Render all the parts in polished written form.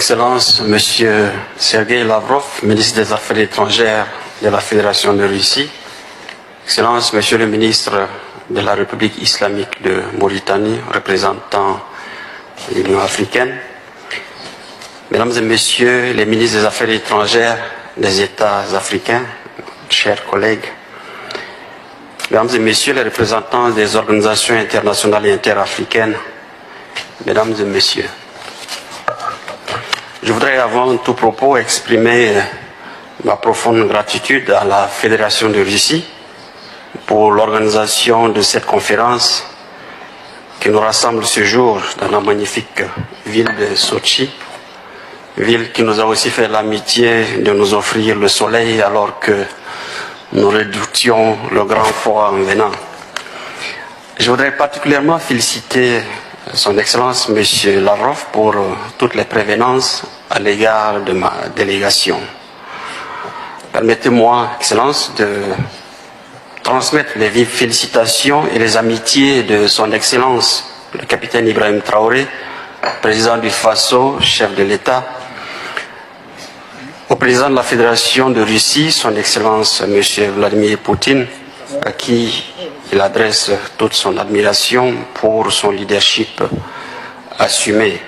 Excellence, Monsieur Sergei Lavrov, ministre des Affaires étrangères de la Fédération de Russie. Excellence, Monsieur le ministre de la République islamique de Mauritanie, représentant l'Union africaine. Mesdames et Messieurs les ministres des Affaires étrangères des États africains, chers collègues. Mesdames et Messieurs les représentants des organisations internationales et interafricaines, Mesdames et Messieurs. Je voudrais avant tout propos exprimer ma profonde gratitude à la Fédération de Russie pour l'organisation de cette conférence qui nous rassemble ce jour dans la magnifique ville de Sochi, ville qui nous a aussi fait l'amitié de nous offrir le soleil alors que nous redoutions le grand froid en venant. Je voudrais particulièrement féliciter Son Excellence M. Lavrov pour toutes les prévenances à l'égard de ma délégation. Permettez-moi, Excellence, de transmettre les vives félicitations et les amitiés de Son Excellence, le capitaine Ibrahim Traoré, président du FASO, chef de l'État, au président de la Fédération de Russie, Son Excellence M. Vladimir Poutine, à qui il adresse toute son admiration pour son leadership assumé.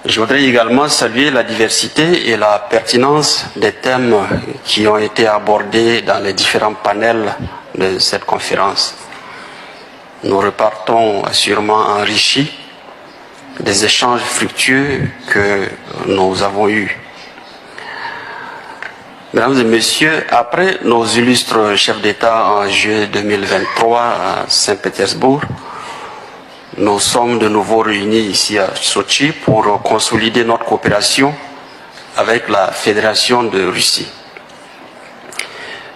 Je voudrais également saluer la diversité et la pertinence des thèmes qui ont été abordés dans les différents panels de cette conférence. Nous repartons assurément enrichis des échanges fructueux que nous avons eus. Mesdames et Messieurs, après nos illustres chefs d'État en juillet 2023 à Saint-Pétersbourg, nous sommes de nouveau réunis ici à Sochi pour consolider notre coopération avec la Fédération de Russie.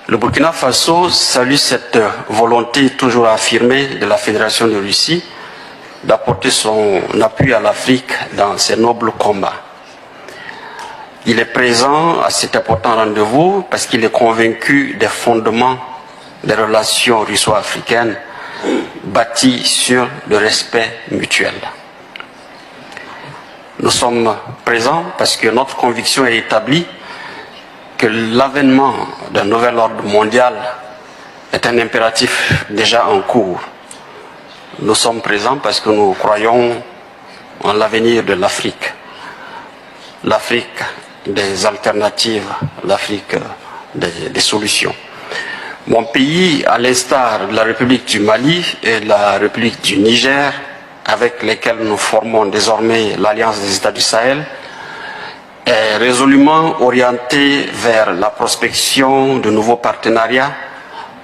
Le Burkina Faso salue cette volonté toujours affirmée de la Fédération de Russie d'apporter son appui à l'Afrique dans ses nobles combats. Il est présent à cet important rendez-vous parce qu'il est convaincu des fondements des relations russo-africaines bâties sur le respect mutuel. Nous sommes présents parce que notre conviction est établie que l'avènement d'un nouvel ordre mondial est un impératif déjà en cours. Nous sommes présents parce que nous croyons en l'avenir de l'Afrique. L'Afrique des alternatives, l'Afrique des solutions. Mon pays, à l'instar de la République du Mali et de la République du Niger, avec lesquelles nous formons désormais l'Alliance des États du Sahel, est résolument orienté vers la prospection de nouveaux partenariats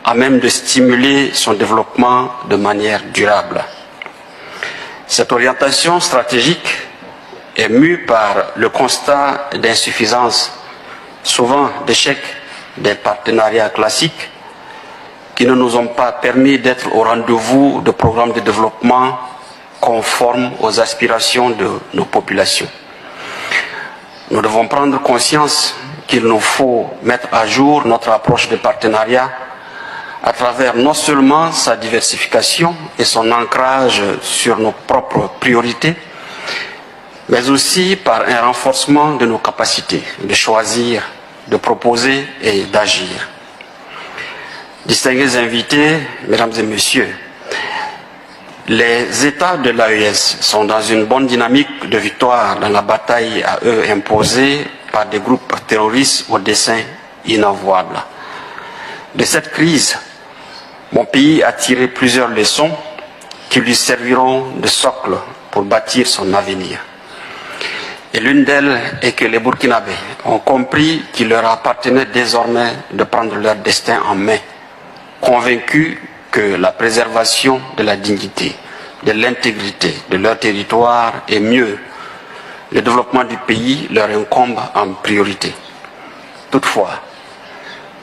à même de stimuler son développement de manière durable. Cette orientation stratégique est mue par le constat d'insuffisance, souvent d'échec des partenariats classiques qui ne nous ont pas permis d'être au rendez-vous de programmes de développement conformes aux aspirations de nos populations. Nous devons prendre conscience qu'il nous faut mettre à jour notre approche de partenariat à travers non seulement sa diversification et son ancrage sur nos propres priorités, mais aussi par un renforcement de nos capacités de choisir, de proposer et d'agir. Distingués invités, Mesdames et Messieurs, les États de l'AES sont dans une bonne dynamique de victoire dans la bataille à eux imposée par des groupes terroristes au dessein inavouable. De cette crise, mon pays a tiré plusieurs leçons qui lui serviront de socle pour bâtir son avenir. Et l'une d'elles est que les Burkinabés ont compris qu'il leur appartenait désormais de prendre leur destin en main, convaincus que la préservation de la dignité, de l'intégrité de leur territoire et mieux, le développement du pays leur incombe en priorité. Toutefois,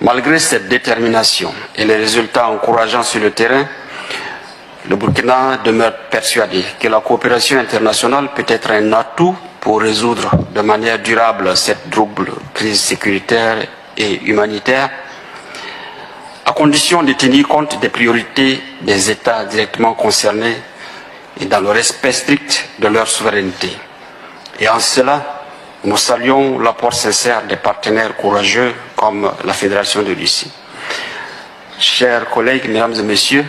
malgré cette détermination et les résultats encourageants sur le terrain, le Burkina demeure persuadé que la coopération internationale peut être un atout pour résoudre de manière durable cette double crise sécuritaire et humanitaire, à condition de tenir compte des priorités des États directement concernés et dans le respect strict de leur souveraineté. Et en cela, Nous saluons l'apport sincère des partenaires courageux comme la Fédération de Russie. Chers collègues, mesdames et messieurs,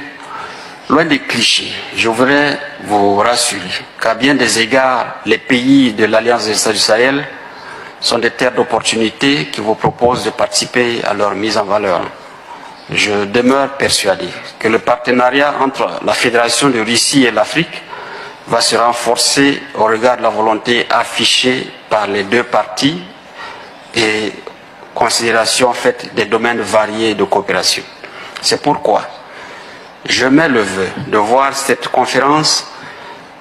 loin des clichés, je voudrais vous rassurer qu'à bien des égards, les pays de l'Alliance des États du Sahel sont des terres d'opportunités qui vous proposent de participer à leur mise en valeur. Je demeure persuadé que le partenariat entre la Fédération de Russie et l'Afrique va se renforcer au regard de la volonté affichée par les deux parties et considération faite des domaines variés de coopération. C'est pourquoi je mets le vœu de voir cette conférence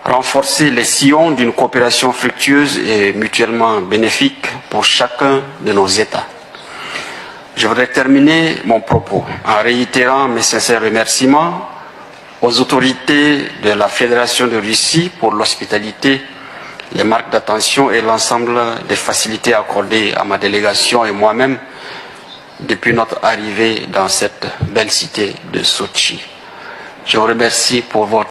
renforcer les sillons d'une coopération fructueuse et mutuellement bénéfique pour chacun de nos États. Je voudrais terminer mon propos en réitérant mes sincères remerciements aux autorités de la Fédération de Russie pour l'hospitalité, les marques d'attention et l'ensemble des facilités accordées à ma délégation et moi-même depuis notre arrivée dans cette belle cité de Sotchi. Je vous remercie pour votre